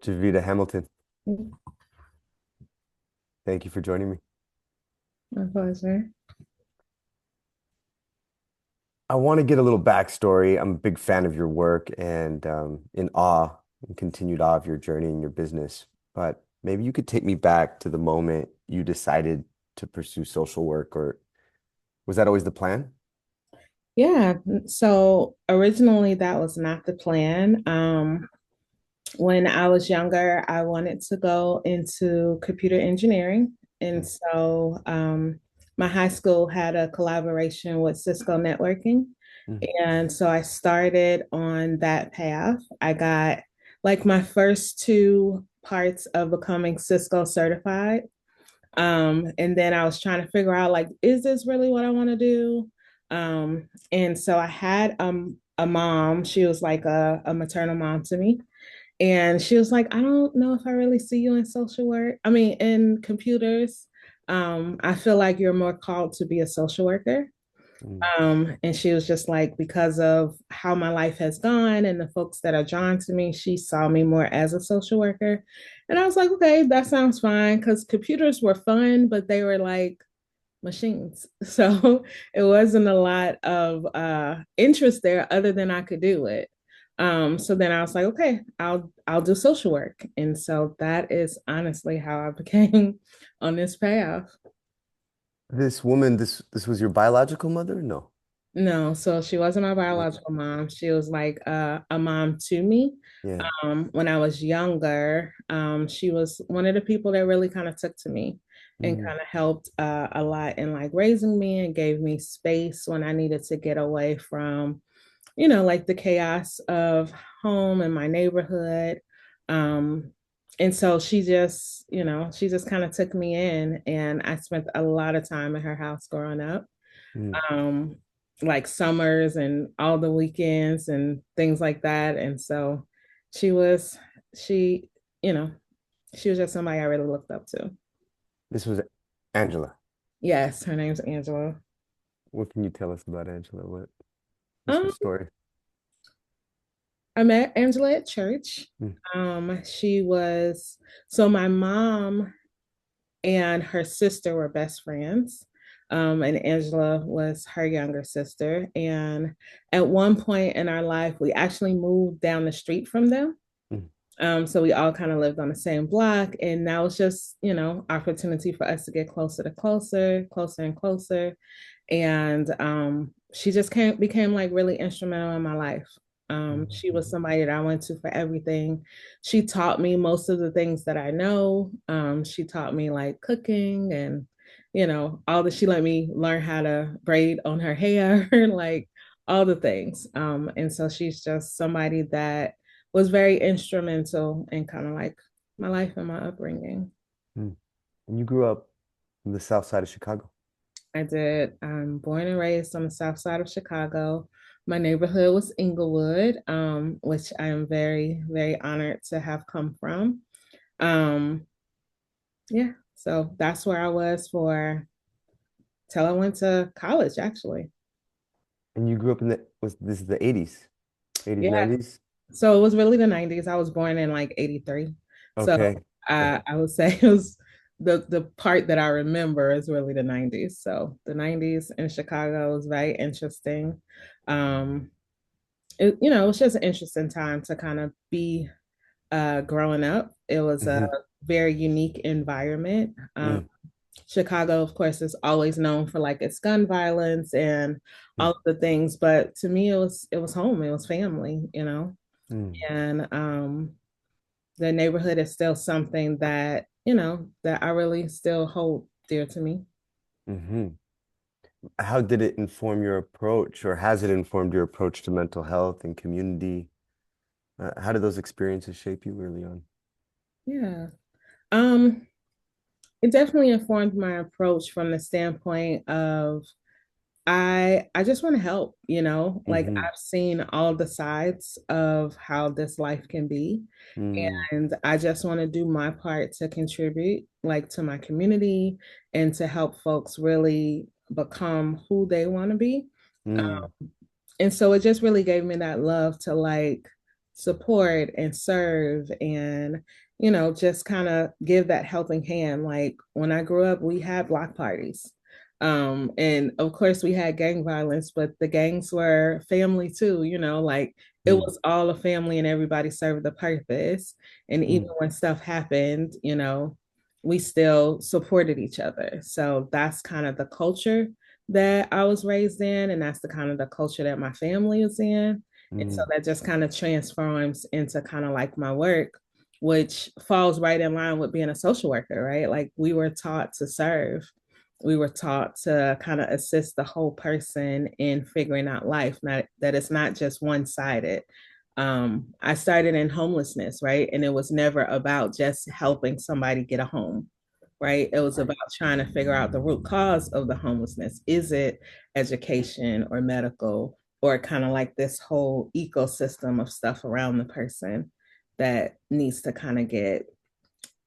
Jevita Hamilton, My thank you for joining me. pleasure. I want to get a little backstory. I'm a big fan of your work and in awe and continued awe of your journey and your business. But maybe you could take me back to the moment you decided to pursue social work, or was that always the plan? Yeah, so originally that was not the plan. When I was younger, I wanted to go into computer engineering. And Mm, so my high school had a collaboration with Cisco Networking. mm, And so I started on that path. I got like my first two parts of becoming Cisco certified. And then I was trying to figure out like, is this really what I want to do? And so I had a mom, she was like a maternal mom to me. And she was like, I don't know if I really see you in social work. I mean, in computers. I feel like you're more called to be a social worker. mm. And she was just like, because of how my life has gone and the folks that are drawn to me, she saw me more as a social worker. And I was like, okay, that sounds fine. Because computers were fun, but they were like machines. So it wasn't a lot of interest there other than I could do it. So then I was like, okay, I'll do social work. And so that is honestly how I became on this path. This woman, this was your biological mother? No. No, so she wasn't my biological mom. She was like a mom to me. Yeah. When I was younger, she was one of the people that really kind of took to me and Mm, kind of helped a lot in like raising me and gave me space when I needed to get away from, like the chaos of home and my neighborhood. Um, and so she just kind of took me in, and I spent a lot of time in her house growing up, mm. um, like summers and all the weekends and things like that. And so she was, she, you know, she was just somebody I really looked up to. This was Angela. Yes, her name's Angela. What can you tell us about Angela? What's her Um, story? I met Angela at church. Mm, She was so my mom and her sister were best friends. And Angela was her younger sister. And at one point in our life, we actually moved down the street from them. mm, So we all kind of lived on the same block, and that was just, opportunity for us to get closer to closer and closer. And she just became like really instrumental in my life. She was mm, somebody that I went to for everything. She taught me most of the things that I know. She taught me like cooking and, all that. She let me learn how to braid on her hair, like all the things. And so she's just somebody that was very instrumental in kind of like my life and my upbringing. mm. And you grew up in the south side of Chicago. I did. I'm born and raised on the south side of Chicago. My neighborhood was Inglewood, which I am very, very honored to have come from. Um, yeah, so that's where I was for till I went to college, actually. And you grew up in was this is the 80s, 80s, Yeah, 90s? so it was really the 90s. I was born in like 83. So Okay. Okay. I would say it was the part that I remember is really the 90s. So the 90s in Chicago was very interesting. Um, it was just an interesting time to kind of be growing up. It was a Hmm. very unique environment. Mm, Chicago, of course, is always known for like its gun violence and mm, all of the things, but to me, it was home, it was family. mm, And the neighborhood is still something that that I really still hold dear to me. hmm. How did it inform your approach, or has it informed your approach to mental health and community? How did those experiences shape you early on? Yeah. Um, it definitely informed my approach from the standpoint of I just want to help, like Hmm. I've seen all the sides of how this life can be. Mm, And I just want to do my part to contribute like to my community and to help folks really become who they want to be. mm, And so it just really gave me that love to like support and serve and, just kind of give that helping hand. Like when I grew up, we had block parties. And of course we had gang violence, but the gangs were family too, like it Mm, was all a family and everybody served the purpose. And even mm, when stuff happened, we still supported each other. So that's kind of the culture that I was raised in, and that's the kind of the culture that my family is in. And so mm, that just kind of transforms into kind of like my work, which falls right in line with being a social worker, right? Like we were taught to serve. We were taught to kind of assist the whole person in figuring out life, not that it's not just one-sided. I started in homelessness, right? And it was never about just helping somebody get a home, right? It was right. about trying to figure out the root cause of the homelessness. Is it education or medical, or kind of like this whole ecosystem of stuff around the person that needs to kind of get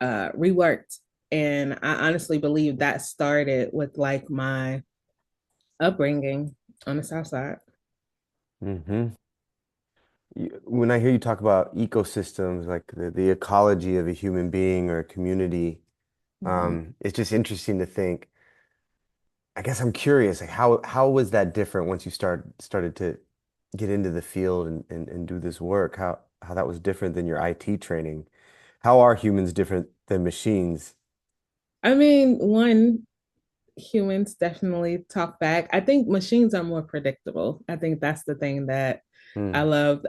reworked? And I honestly believe that started with like my upbringing on the South Side. Hmm. When I hear you talk about ecosystems, like the ecology of a human being or a community, Mm-hmm. it's just interesting to think. I guess I'm curious, like how was that different once you started to get into the field and do this work? How that was different than your IT training? How are humans different than machines? I mean, one, humans definitely talk back. I think machines are more predictable. I think that's the thing that I Mm, love.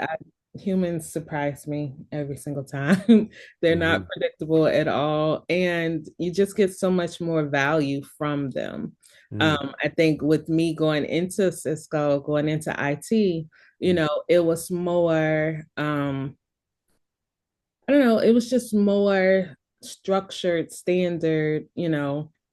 Humans surprise me every single time. They're not hmm. predictable at all. And you just get so much more value from them. Mm, I think with me going into Cisco, going into IT, mm, it was more I don't know, it was just more structured, standard,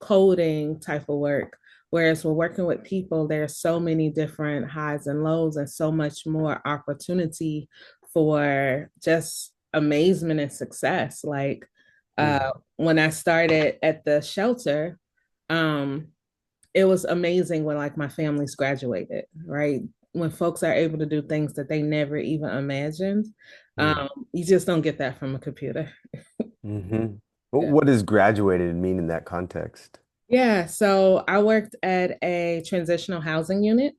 coding type of work. Whereas we're working with people, there's so many different highs and lows and so much more opportunity for just amazement and success. Like mm, when I started at the shelter, um, it was amazing when like my families graduated, right? When folks are able to do things that they never even imagined. mm, You just don't get that from a computer. hmm. Yeah. What does graduated mean in that context? Yeah. So I worked at a transitional housing unit.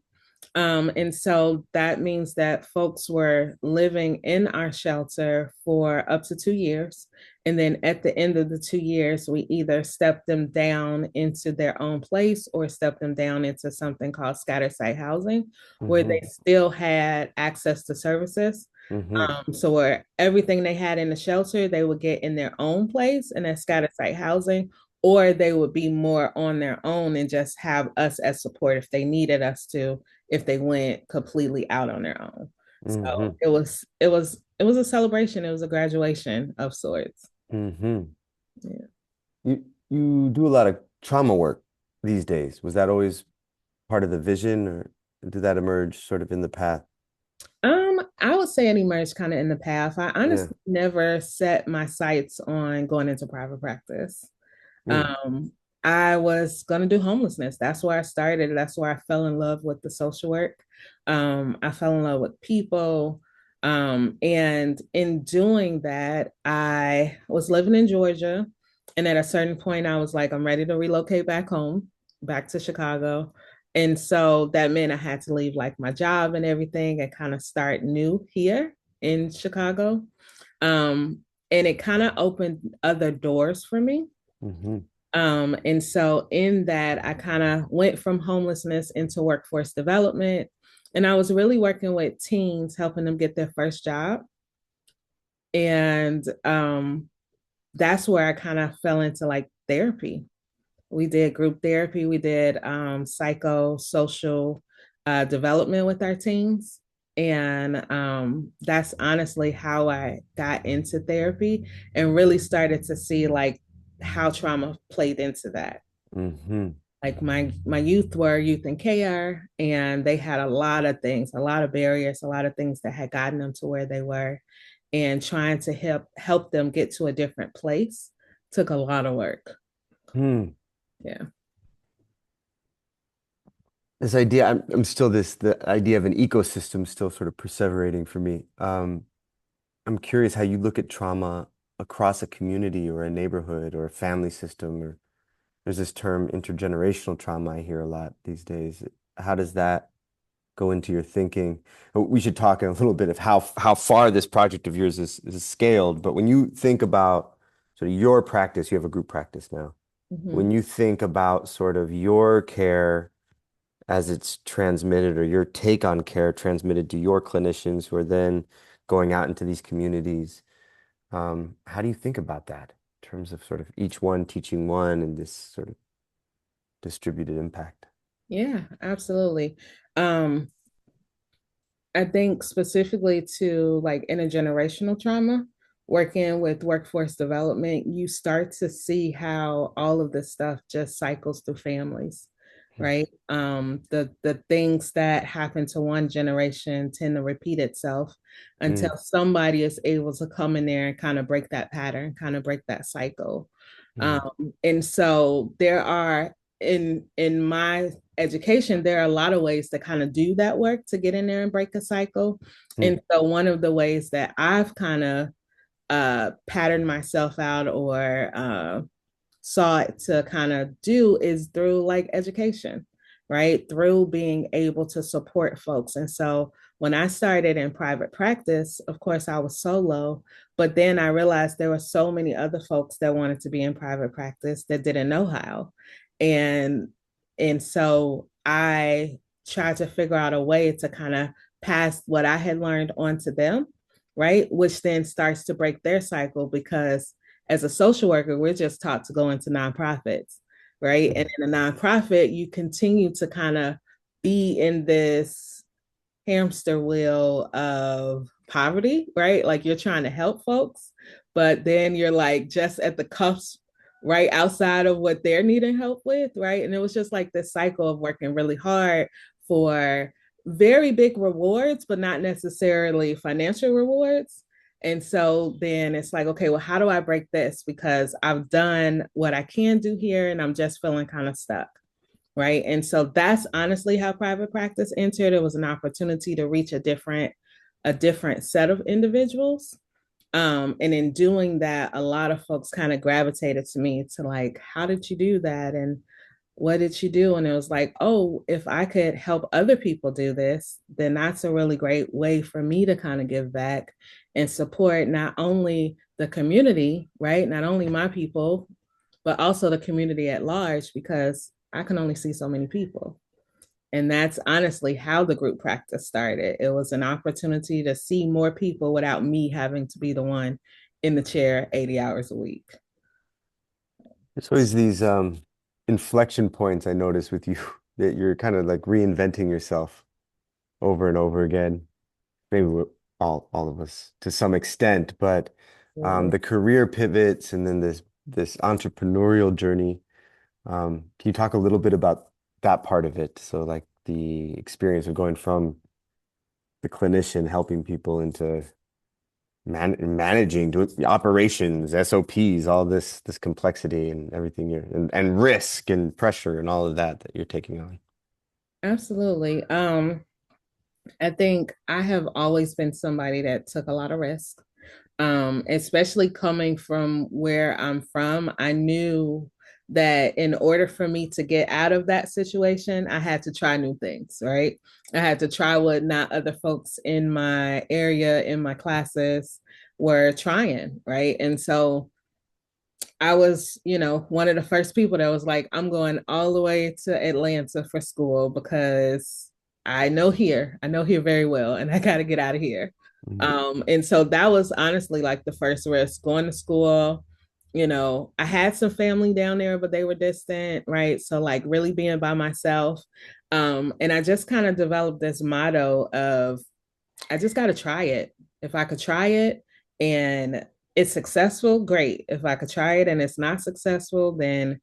And so that means that folks were living in our shelter for up to 2 years. And then at the end of the 2 years, we either stepped them down into their own place or stepped them down into something called scatter site housing, where they Hmm. still had access to services. Hmm. So where everything they had in the shelter, they would get in their own place in that scatter site housing, or they would be more on their own and just have us as support if they needed us to, if they went completely out on their own. So Hmm. it was a celebration. It was a graduation of sorts. Hmm. Yeah. You do a lot of trauma work these days. Was that always part of the vision, or did that emerge sort of in the path? I would say it emerged kind of in the path. I Yeah. honestly never set my sights on going into private practice. Mm. Um, I was gonna do homelessness. That's where I started. That's where I fell in love with the social work. I fell in love with people. And in doing that, I was living in Georgia. And at a certain point, I was like, I'm ready to relocate back home, back to Chicago. And so that meant I had to leave like my job and everything and kind of start new here in Chicago. Um, and it kind of opened other doors for me. Hmm. And so in that, I kind of went from homelessness into workforce development. And I was really working with teens, helping them get their first job. And that's where I kind of fell into like therapy. We did group therapy, we did psychosocial development with our teens. And that's honestly how I got into therapy and really started to see like how trauma played into that. Hmm. Like my youth were youth in care, and they had a lot of things, a lot of barriers, a lot of things that had gotten them to where they were, and trying to help them get to a different place took a lot of work. Hmm. Yeah. This idea, I'm still the idea of an ecosystem still sort of perseverating for me. I'm curious how you look at trauma across a community or a neighborhood or a family system, or there's this term intergenerational trauma I hear a lot these days. How does that go into your thinking? We should talk in a little bit of how far this project of yours is scaled. But when you think about sort of your practice, you have a group practice now. Mhm. When you think about sort of your care as it's transmitted or your take on care transmitted to your clinicians who are then going out into these communities, how do you think about that in terms of sort of each one teaching one and this sort of distributed impact? Yeah, absolutely. Um, I think specifically to like intergenerational trauma, working with workforce development, you start to see how all of this stuff just cycles through families, right? The things that happen to one generation tend to repeat itself Mm, until somebody is able to come in there and kind of break that pattern, kind of break that cycle. mm, And so there are in my education, there are a lot of ways to kind of do that work to get in there and break a cycle. mm, And so one of the ways that I've kind of patterned myself out or sought to kind of do is through like education, right? Through being able to support folks. And so when I started in private practice, of course, I was solo, but then I realized there were so many other folks that wanted to be in private practice that didn't know how. And so I tried to figure out a way to kind of pass what I had learned on to them, right? Which then starts to break their cycle because as a social worker, we're just taught to go into nonprofits, right? And mm, in a nonprofit, you continue to kind of be in this hamster wheel of poverty, right? Like you're trying to help folks, but then you're like just at the cusp, right outside of what they're needing help with, right? And it was just like this cycle of working really hard for very big rewards, but not necessarily financial rewards. And so then it's like, okay, well, how do I break this? Because I've done what I can do here and I'm just feeling kind of stuck, right? And so that's honestly how private practice entered. It was an opportunity to reach a different set of individuals. And in doing that, a lot of folks kind of gravitated to me to like, how did you do that? And what did you do? And it was like, oh, if I could help other people do this, then that's a really great way for me to kind of give back and support not only the community, right? Not only my people, but also the community at large, because I can only see so many people. And that's honestly how the group practice started. It was an opportunity to see more people without me having to be the one in the chair 80 hours a week. There's always these inflection points I notice with you that you're kind of like reinventing yourself over and over again. Maybe we're all of us to some extent, but Absolutely. the career pivots and then this entrepreneurial journey. Can you talk a little bit about that part of it? So like the experience of going from the clinician helping people into managing doing the operations, SOPs, all this complexity and everything and risk and pressure and all of that you're taking on. Absolutely. I think I have always been somebody that took a lot of risk. Especially coming from where I'm from, I knew that in order for me to get out of that situation, I had to try new things, right? I had to try what not other folks in my area, in my classes were trying, right? And so I was, one of the first people that was like, I'm going all the way to Atlanta for school because I know here very well, and I got to get out of here. Mhm. And so that was honestly like the first risk going to school. I had some family down there, but they were distant, right? So like really being by myself. And I just kind of developed this motto of I just got to try it. If I could try it and it's successful, great. If I could try it and it's not successful, then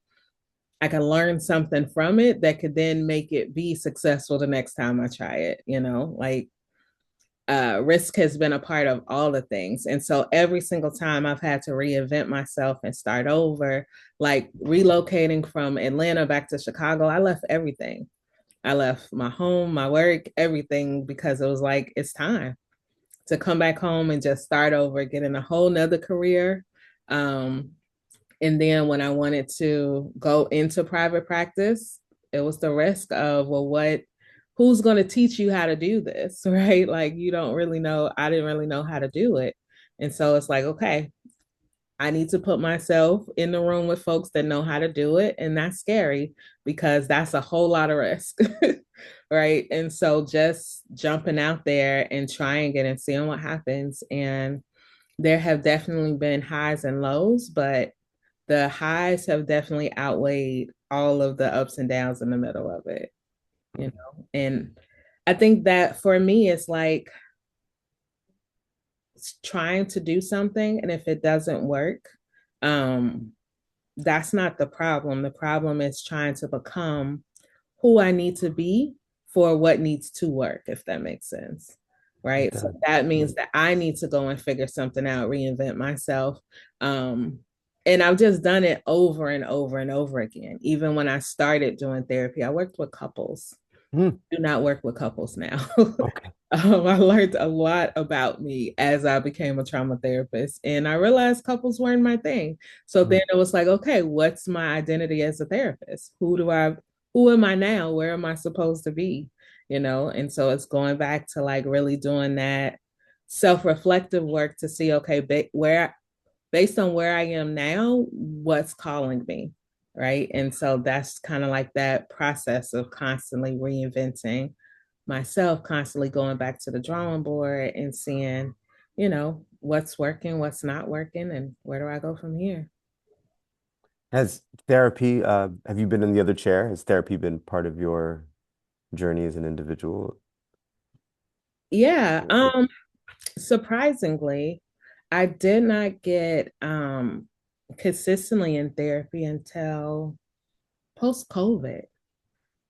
I can learn something from it that could then make it be successful the next time I try it, like risk has been a part of all the things. And so every single time I've had to reinvent myself and start over, like relocating from Atlanta back to Chicago, I left everything. I left my home, my work, everything because it was like, it's time. to come back home and just start over, get in a whole nother career. Um, and then when I wanted to go into private practice, it was the risk of, well, who's going to teach you how to do this, right? Like, you don't really know. I didn't really know how to do it. And so it's like, okay, I need to put myself in the room with folks that know how to do it. And that's scary because that's a whole lot of risk. Right. And so just jumping out there and trying it and seeing what happens. And there have definitely been highs and lows, but the highs have definitely outweighed all of the ups and downs in the middle of it, you know. And I think that for me, it's like trying to do something, and if it doesn't work, um, that's not the problem. The problem is trying to become who I need to be for what needs to work, if that makes sense. It Right. So does. that Yeah. means that I need to go and figure something out, reinvent myself. Um, and I've just done it over and over and over again. Even when I started doing therapy, I worked with couples. Hmm. Do not work with couples now. Okay. I learned a lot about me as I became a trauma therapist, and I realized couples weren't my thing. So Hmm. then it was like, okay, what's my identity as a therapist? Who am I now? Where am I supposed to be? You know, and so it's going back to like really doing that self-reflective work to see, okay, based on where I am now, what's calling me, right? And so that's kind of like that process of constantly reinventing myself, constantly going back to the drawing board and seeing, what's working, what's not working, and where do I go from here? Has therapy, have you been in the other chair? Has therapy been part of your journey as an individual? Yeah, surprisingly, I did not get consistently in therapy until post COVID.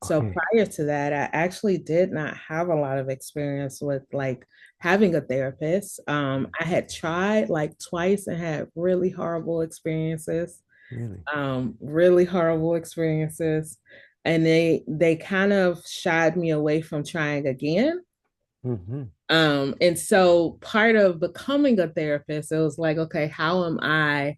So Okay. prior to that, I actually did not have a lot of experience with like having a therapist. I had tried like twice and had really horrible experiences. Really? Really horrible experiences. And they kind of shied me away from trying again. Hmm. And so part of becoming a therapist, it was like, okay, how am I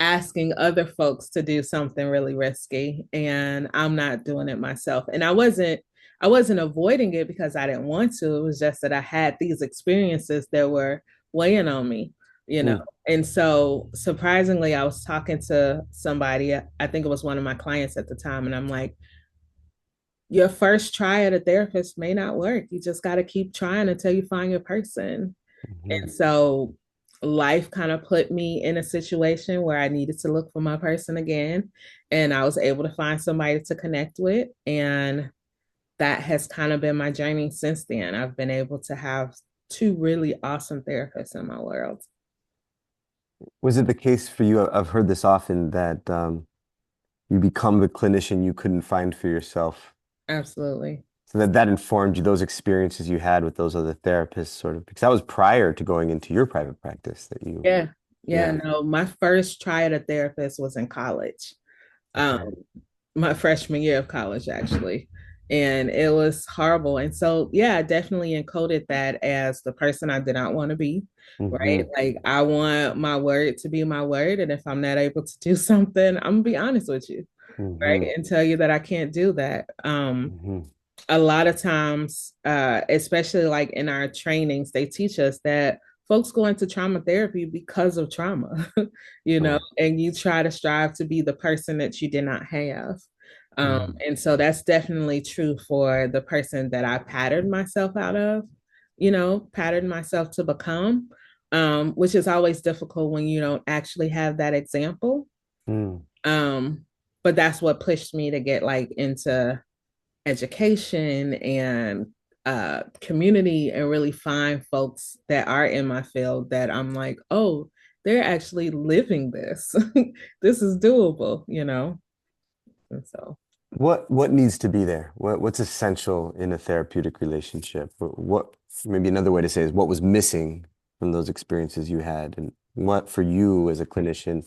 asking other folks to do something really risky and I'm not doing it myself? And I wasn't avoiding it because I didn't want to. It was just that I had these experiences that were weighing on me, you know. Hmm. And so surprisingly, I was talking to somebody, I think it was one of my clients at the time, and I'm like, your first try at a therapist may not work. You just got to keep trying until you find your person. Hmm. And so life kind of put me in a situation where I needed to look for my person again. And I was able to find somebody to connect with. And that has kind of been my journey since then. I've been able to have two really awesome therapists in my world. Was it the case for you? I've heard this often that you become the clinician you couldn't find for yourself. Absolutely. So that informed you, those experiences you had with those other therapists, sort of, because that was prior to going into your private practice that you, Yeah. Yeah. yeah. No, my first try at a therapist was in college. Um, Okay. my freshman year of college, actually. And it was horrible. And so, yeah, I definitely encoded that as the person I did not want to be, right? Hmm. Like, I want my word to be my word. And if I'm not able to do something, I'm going to be honest with you, right? Hmm. And tell you that I can't do that. Hmm. A lot of times, especially like in our trainings, they teach us that folks go into trauma therapy because of trauma, Sure. and you try to strive to be the person that you did not have. Mm. And so that's definitely true for the person that I patterned myself out of, patterned myself to become, which is always difficult when you don't actually have that example. Mm. Um, but that's what pushed me to get like into education and community and really find folks that are in my field that I'm like, oh, they're actually living this. This is doable. And so, What needs to be there? What's essential in a therapeutic relationship? What maybe another way to say is what was missing from those experiences you had, and what for you as a clinician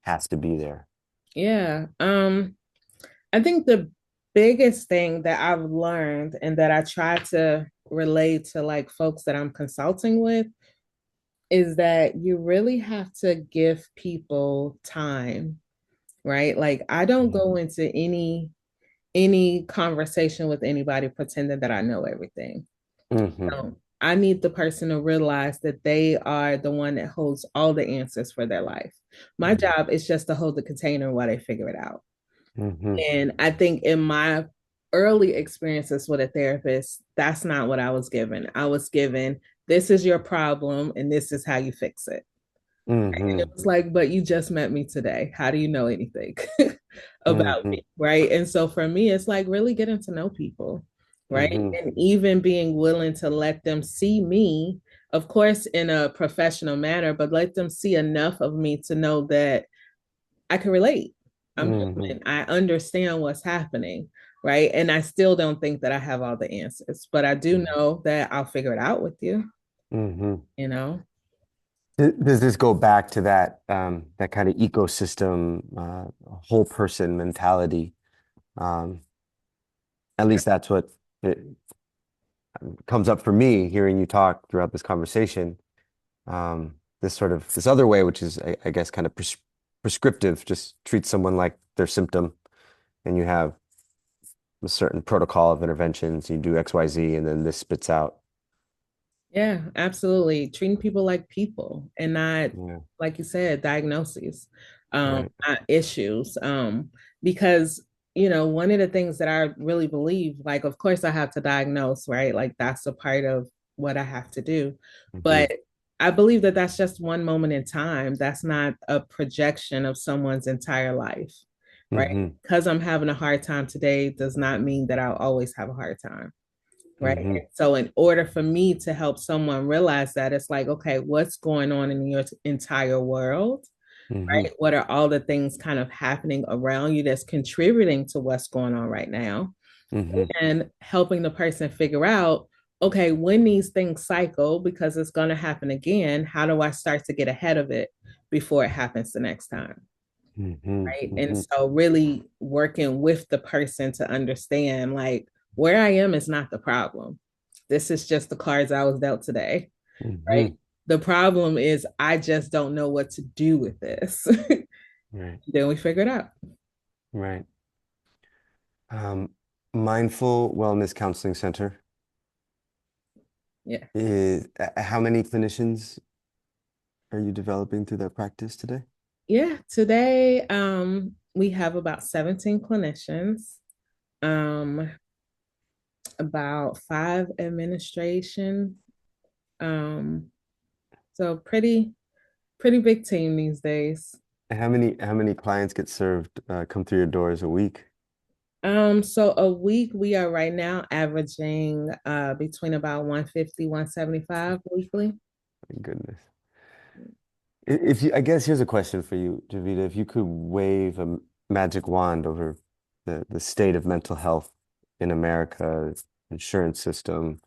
has to be there? yeah. I think the biggest thing that I've learned and that I try to relay to like folks that I'm consulting with is that you really have to give people time, right? Like I don't go into any conversation with anybody pretending that I know everything. Mm-hmm. So I need the person to realize that they are the one that holds all the answers for their life. My job is just to hold the container while they figure it out. Mm-hmm. And I think in my early experiences with a therapist, that's not what I was given. I was given, this is your problem and this is how you fix it. And it Mm-hmm. was like, but you just met me today. How do you know anything about Mm-hmm. me? Right. And so for me, it's like really getting to know people. Right. Mm-hmm. And even being willing to let them see me, of course, in a professional manner, but let them see enough of me to know that I can relate. I'm Mm-hmm. human. I understand what's happening. Right. And I still don't think that I have all the answers, but I do know that I'll figure it out with you, Mm-hmm. you know? Does this go back to that kind of ecosystem, whole person mentality? Um, at least that's what it comes up for me hearing you talk throughout this conversation. This sort of this other way, which is I guess kind of prescriptive, just treat someone like their symptom, and you have a certain protocol of interventions. You do X, Y, Z, and then this spits out. Yeah, absolutely. Treating people like people and not, Yeah, like you said, diagnoses, right. not issues. Because, one of the things that I really believe, like, of course, I have to diagnose, right? Like, that's a part of what I have to do. Mm-hmm. But I believe that that's just one moment in time. That's not a projection of someone's entire life, right? Mm-hmm. Because I'm having a hard time today does not mean that I'll always have a hard time, right? Mm-hmm. So, in order for me to help someone realize that, it's like, okay, what's going on in your entire world, Mm-hmm. right? What are all the things kind of happening around you that's contributing to what's going on right now? Mm-hmm. And helping the person figure out, okay, when these things cycle, because it's going to happen again, how do I start to get ahead of it before it happens the next time? Mm-hmm. Right. And Mm-hmm. so, really working with the person to understand, like, where I am is not the problem. This is just the cards I was dealt today. Right. Mm-hmm. The problem is, I just don't know what to do with this. Right. Then we figure it out. Right. Um, Mindful Wellness Counseling Center Yeah. is how many clinicians are you developing through that practice today? Yeah. Today, we have about 17 clinicians, um, about five administration. Um, so pretty big team these days. How many clients get served come through your doors a week? So a week we are right now averaging between about 150, 175 weekly. My goodness. If you, I guess here's a question for you, Javita. If you could wave a magic wand over the state of mental health in America, insurance system,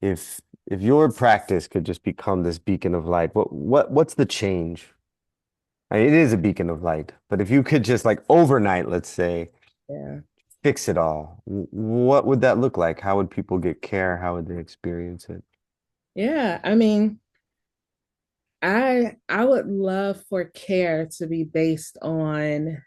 if your practice could just become this beacon of light, what's the change? I mean, it is a beacon of light, but if you could just like overnight, let's say, Yeah. fix it all, what would that look like? How would people get care? How would they experience it? Yeah. I mean, I would love for care to be based on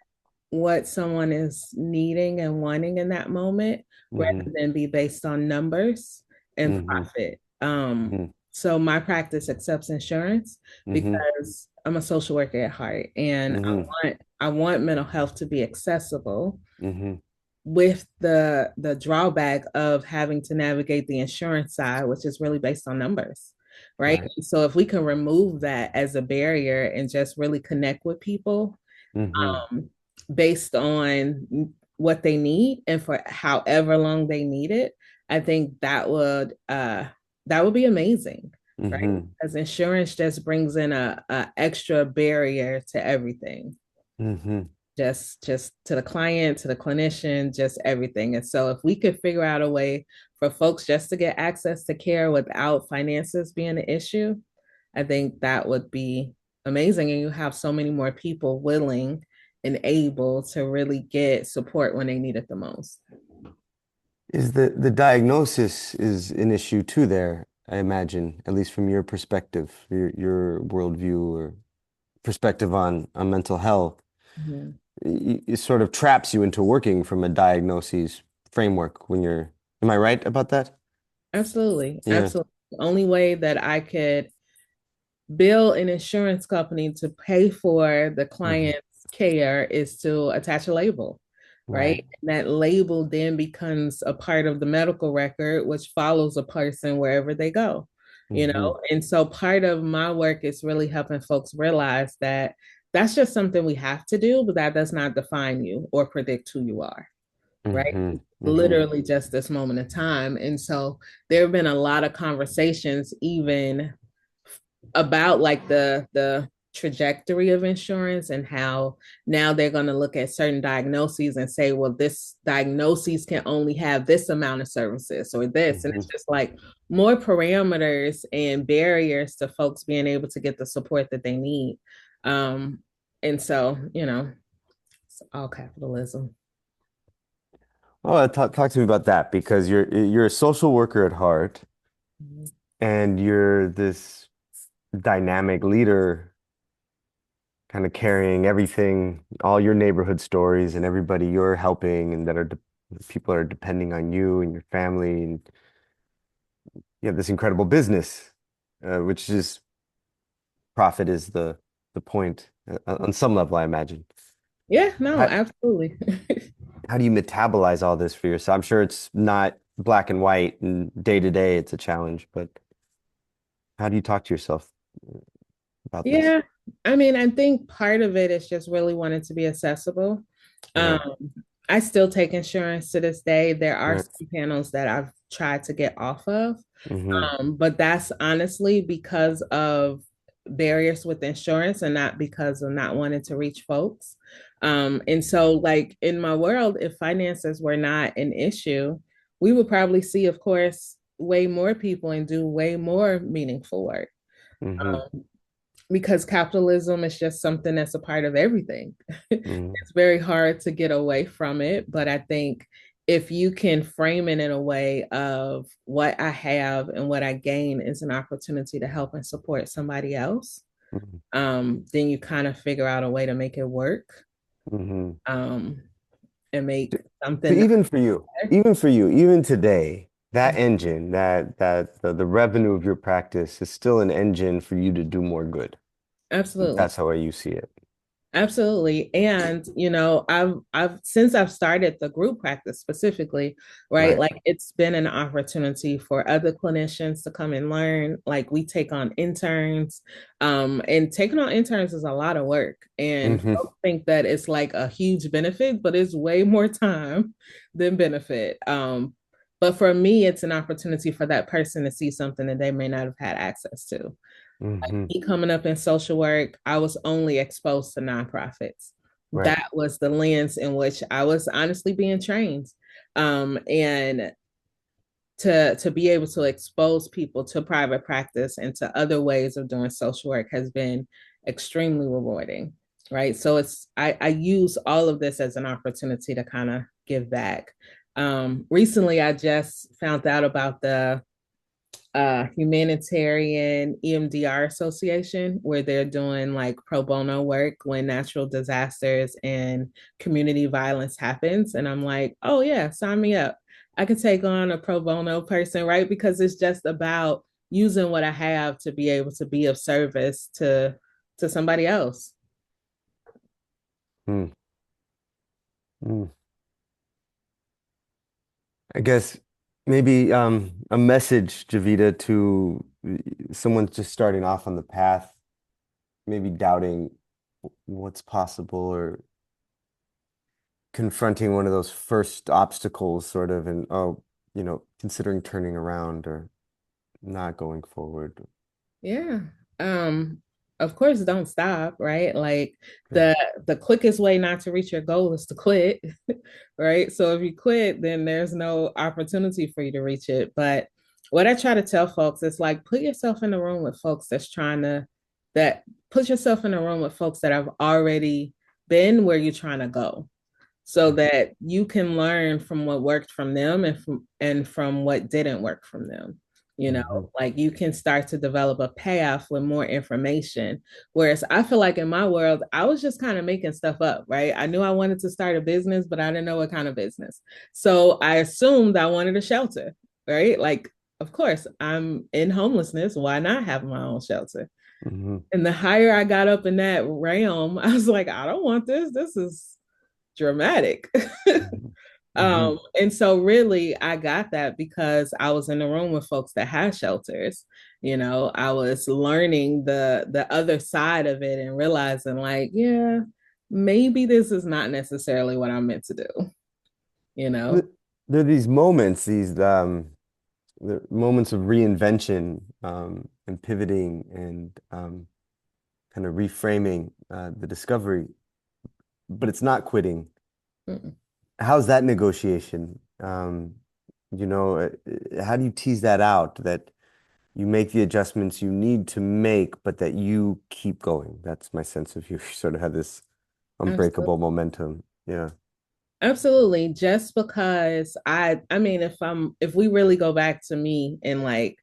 what someone is needing and wanting in that moment Mm-hmm. rather than be based on numbers and Mm-hmm. profit. Mm-hmm. So my practice accepts insurance Mm-hmm. because I'm a social worker at heart and Mm-hmm. I want mental health to be accessible Mm-hmm. with the drawback of having to navigate the insurance side, which is really based on numbers, right? Right. So if we can remove that as a barrier and just really connect with people Mm-hmm. um, based on what they need and for however long they need it, I think that would be amazing, right? Mm-hmm. Because insurance just brings in a extra barrier to everything, Mm-hmm. just to the client, to the clinician, just everything. And so if we could figure out a way for folks just to get access to care without finances being an issue, I think that would be amazing. And you have so many more people willing and able to really get support when they need it the most. Is the diagnosis is an issue too there, I imagine, at least from your perspective, your worldview or perspective on mental health. Mhm. It sort of traps you into working from a diagnosis framework when you're, am I right about that? Absolutely. Yeah. Absolutely. The only way that I could bill an insurance company to pay for the Hmm. client's care is to attach a label, Right. right? And that label then becomes a part of the medical record, which follows a person wherever they go, you Hmm. know? And so part of my work is really helping folks realize that that's just something we have to do, but that does not define you or predict who you are, right? Hmm. Hmm. Literally just this moment in time. And so there have been a lot of conversations, even about like the trajectory of insurance and how now they're going to look at certain diagnoses and say, well, this diagnosis can only have this amount of services or this. And Hmm. it's just like more parameters and barriers to folks being able to get the support that they need. Um, and so, you know, it's all capitalism. Oh, talk to me about that because you're a social worker at heart Mhm. and you're this dynamic leader kind of carrying everything, all your neighborhood stories and everybody you're helping and that are de people are depending on you and your family and you have this incredible business, which is profit is the point on some level, I imagine. Yeah, no, How, absolutely. how do you metabolize all this for yourself? I'm sure it's not black and white and day to day, it's a challenge, but how do you talk to yourself about this? Yeah, I mean, I think part of it is just really wanting to be accessible. Um, Right, I still take insurance to this day. There are right. some panels that I've tried to get off of, Hmm. but that's honestly because of barriers with insurance and not because of not wanting to reach folks. And so, like in my world, if finances were not an issue, we would probably see, of course, way more people and do way more meaningful work. Hmm. Um, because capitalism is just something that's a part of everything. Hmm. It's very hard to get away from it, but I think if you can frame it in a way of what I have and what I gain is an opportunity to help and support somebody else, Hmm. then you kind of figure out a way to make it work, Hmm. um, and make So something that's better. even for you, even today, that engine, that the revenue of your practice is still an engine for you to do more good. Absolutely. That's how you see it. Absolutely. And you know, I've since I've started the group practice specifically, right? Right. Like it's been an opportunity for other clinicians to come and learn. Like we take on interns. And taking on interns is a lot of work. And Hmm. folks think that it's like a huge benefit, but it's way more time than benefit. But for me, it's an opportunity for that person to see something that they may not have had access to. Hmm. Me coming up in social work, I was only exposed to nonprofits. Right. That was the lens in which I was honestly being trained. And to be able to expose people to private practice and to other ways of doing social work has been extremely rewarding. Right. So I use all of this as an opportunity to kind of give back. Recently I just found out about the humanitarian EMDR association where they're doing like pro bono work when natural disasters and community violence happens. And I'm like, oh yeah, sign me up. I could take on a pro bono person, right? Because it's just about using what I have to be able to be of service to somebody else. Mm. Mm. I guess maybe a message, Javita, to someone just starting off on the path, maybe doubting what's possible or confronting one of those first obstacles, sort of, and oh, considering turning around or not going forward. Yeah. Um, of course, don't stop, right? Like Okay. the quickest way not to reach your goal is to quit, right? So if you quit, then there's no opportunity for you to reach it. But what I try to tell folks is like put yourself in the room with folks that's trying to that put yourself in a room with folks that have already been where you're trying to go. so that you can learn from what worked from them and from what didn't work from them. You know, Mhm. like you can start to develop a path with more information. Whereas I feel like in my world, I was just kind of making stuff up, right? I knew I wanted to start a business, but I didn't know what kind of business. So I assumed I wanted a shelter, right? Like, of course, I'm in homelessness. Why not have my own shelter? Mhm. And the higher I got up in that realm, I was like, I don't want this. This is dramatic. Mhm. Mhm. And so really I got that because I was in the room with folks that had shelters. You know, I was learning the other side of it and realizing like, yeah, maybe this is not necessarily what I'm meant to do, you Th- know? There are these moments, the moments of reinvention and pivoting and kind of reframing the discovery, but it's not quitting. Mm-mm. How's that negotiation? How do you tease that out that you make the adjustments you need to make, but that you keep going? That's my sense of you. You sort of have this unbreakable Absolutely. momentum. Yeah. Absolutely. Just because I mean, if we really go back to me in like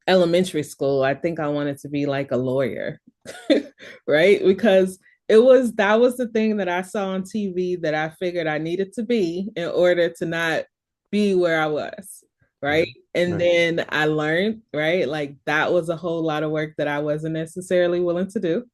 elementary school, I think I wanted to be like a lawyer, right? Because that was the thing that I saw on TV that I figured I needed to be in order to not be where I was, right? Mhm. And Right. then I learned, right? Like that was a whole lot of work that I wasn't necessarily willing to do.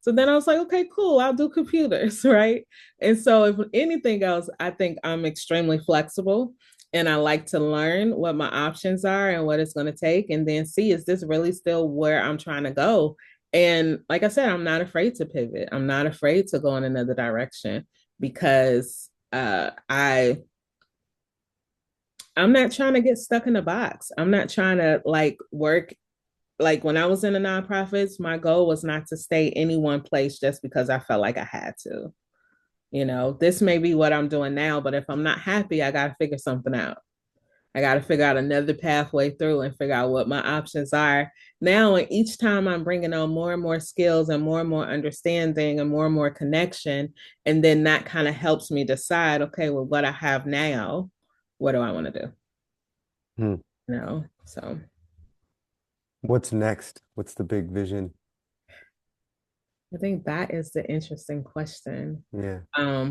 So then I was like, okay, cool, I'll do computers, right? And so, if anything else, I think I'm extremely flexible and I like to learn what my options are and what it's going to take, and then see is this really still where I'm trying to go? And like I said, I'm not afraid to pivot. I'm not afraid to go in another direction because I'm not trying to get stuck in a box. I'm not trying to like work like when I was in the nonprofits, my goal was not to stay any one place just because I felt like I had to. You know, this may be what I'm doing now, but if I'm not happy, I got to figure something out. I got to figure out another pathway through and figure out what my options are now. And each time I'm bringing on more and more skills and more understanding and more connection. And then that kind of helps me decide, okay, well, what I have now, what do I want to do? Hmm. You know, so What's next? What's the big vision? I think that is the interesting question. Yeah.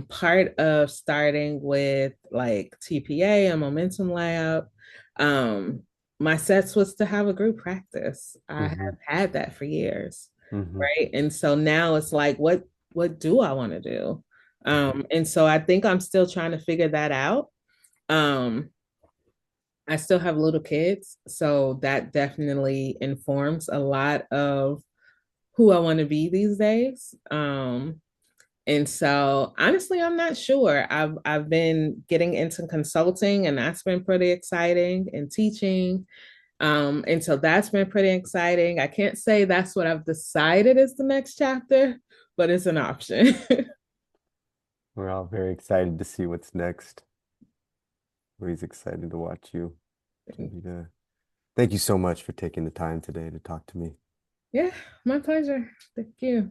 Part of starting with like TPA and Momentum Lab, um, my sets was to have a group practice. I Hmm. have had that for years, Hmm. right? And so now it's like, what do I want to do? Hmm. And so I think I'm still trying to figure that out. Um, I still have little kids, so that definitely informs a lot of who I want to be these days. And so honestly, I'm not sure. I've been getting into consulting and that's been pretty exciting and teaching. And so that's been pretty exciting. I can't say that's what I've decided is the next chapter, but it's an option. We're all very excited to see what's next. Always excited to watch you, Jevita. Thank you so much for taking the time today to talk to me. Yeah, my pleasure. Thank you.